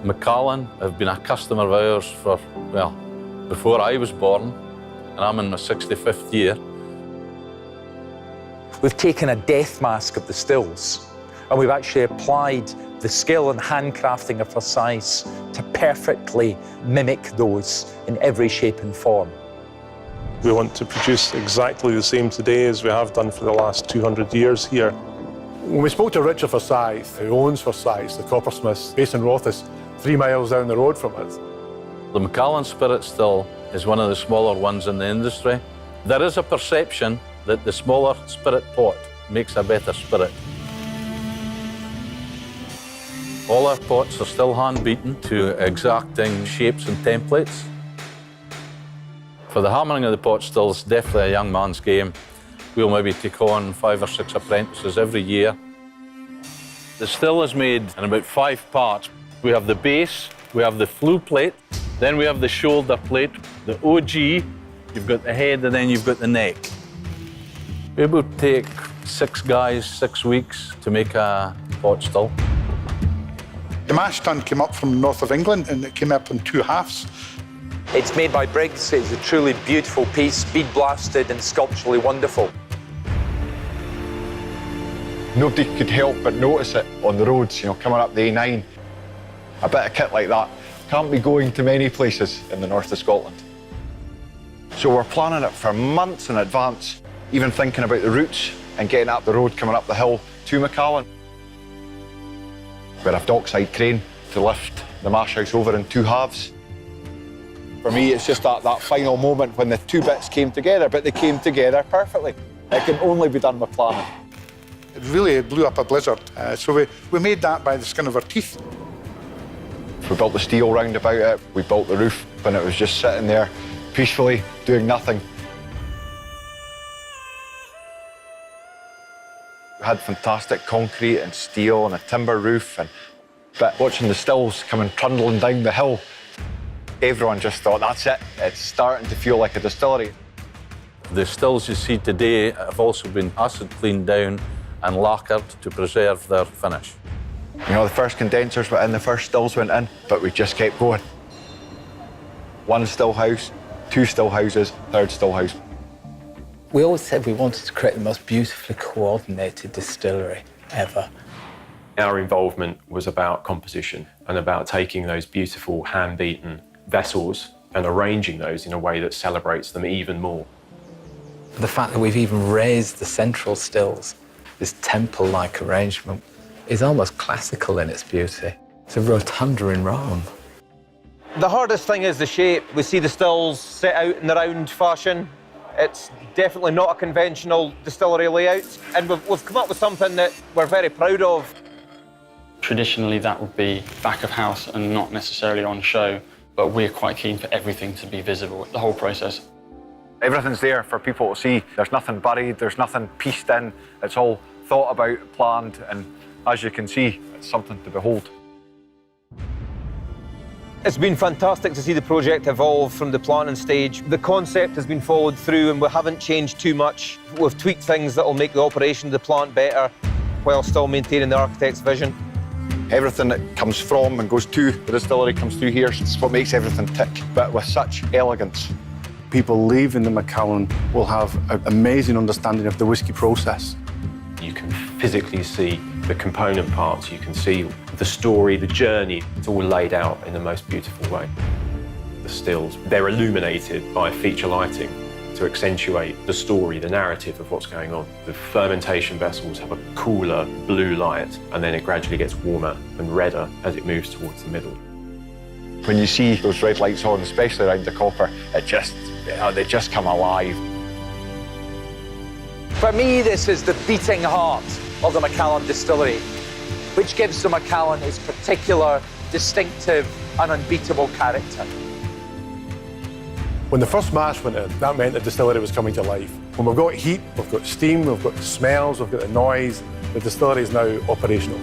Macallan have been a customer of ours for, well, before I was born, and I'm in my 65th year. We've taken a death mask of the stills, and we've actually applied the skill and handcrafting of Versailles to perfectly mimic those in every shape and form. We want to produce exactly the same today as we have done for the last 200 years here. When we spoke to Richard Versailles, who owns Versailles, the coppersmith, based in Rothes, 3 miles down the road from us. The Macallan spirit still is one of the smaller ones in the industry. There is a perception that the smaller spirit pot makes a better spirit. All our pots are still hand-beaten to exacting shapes and templates. For the hammering of the pot still, it's definitely a young man's game. We'll maybe take on 5 or 6 apprentices every year. The still is made in about 5 parts. We have the base, we have the flue plate, then we have the shoulder plate, the OG, you've got the head, and then you've got the neck. It would take 6 guys, 6 weeks to make a pot still. The mash tun came up from the north of England, and it came up in 2 halves. It's made by Briggs. It's a truly beautiful piece, bead blasted and sculpturally wonderful. Nobody could help but notice it on the roads, you know, coming up the A9. A bit of kit like that can't be going to many places in the north of Scotland. So we're planning it for months in advance, even thinking about the routes and getting up the road coming up the hill to Macallan. We have a dockside crane to lift the mash house over in 2 halves. For me, it's just that final moment when the 2 bits came together, but they came together perfectly. It can only be done with planning. It really blew up a blizzard, so we made that by the skin of our teeth. We built the steel round about it, we built the roof when it was just sitting there peacefully doing nothing. We had fantastic concrete and steel and a timber roof, but watching the stills coming trundling down the hill, everyone just thought, that's it, it's starting to feel like a distillery. The stills you see today have also been acid cleaned down and lacquered to preserve their finish. You know, the first condensers went in, the first stills went in, but we just kept going. 1 still house, 2 still houses, 3rd still house. We always said we wanted to create the most beautifully coordinated distillery ever. Our involvement was about composition and about taking those beautiful hand-beaten vessels and arranging those in a way that celebrates them even more. The fact that we've even raised the central stills, this temple-like arrangement, is almost classical in its beauty. It's a rotunda in Rome. The hardest thing is the shape. We see the stills set out in the round fashion. It's definitely not a conventional distillery layout, and we've come up with something that we're very proud of. Traditionally, that would be back of house and not necessarily on show, but we're quite keen for everything to be visible, the whole process. Everything's there for people to see. There's nothing buried, there's nothing pieced in. It's all thought about, planned, and as you can see, it's something to behold. It's been fantastic to see the project evolve from the planning stage. The concept has been followed through and we haven't changed too much. We've tweaked things that will make the operation of the plant better while still maintaining the architect's vision. Everything that comes from and goes to the distillery comes through here. It's what makes everything tick, but with such elegance. People leaving the Macallan will have an amazing understanding of the whisky process. You can physically see the component parts, you can see the story, the journey. It's all laid out in the most beautiful way. The stills, they're illuminated by feature lighting to accentuate the story, the narrative of what's going on. The fermentation vessels have a cooler blue light, and then it gradually gets warmer and redder as it moves towards the middle. When you see those red lights on, especially around the copper, they just come alive. For me, this is the beating heart of the Macallan Distillery, which gives the Macallan its particular, distinctive and unbeatable character. When the first mash went in, that meant the distillery was coming to life. When we've got heat, we've got steam, we've got the smells, we've got the noise, the distillery is now operational.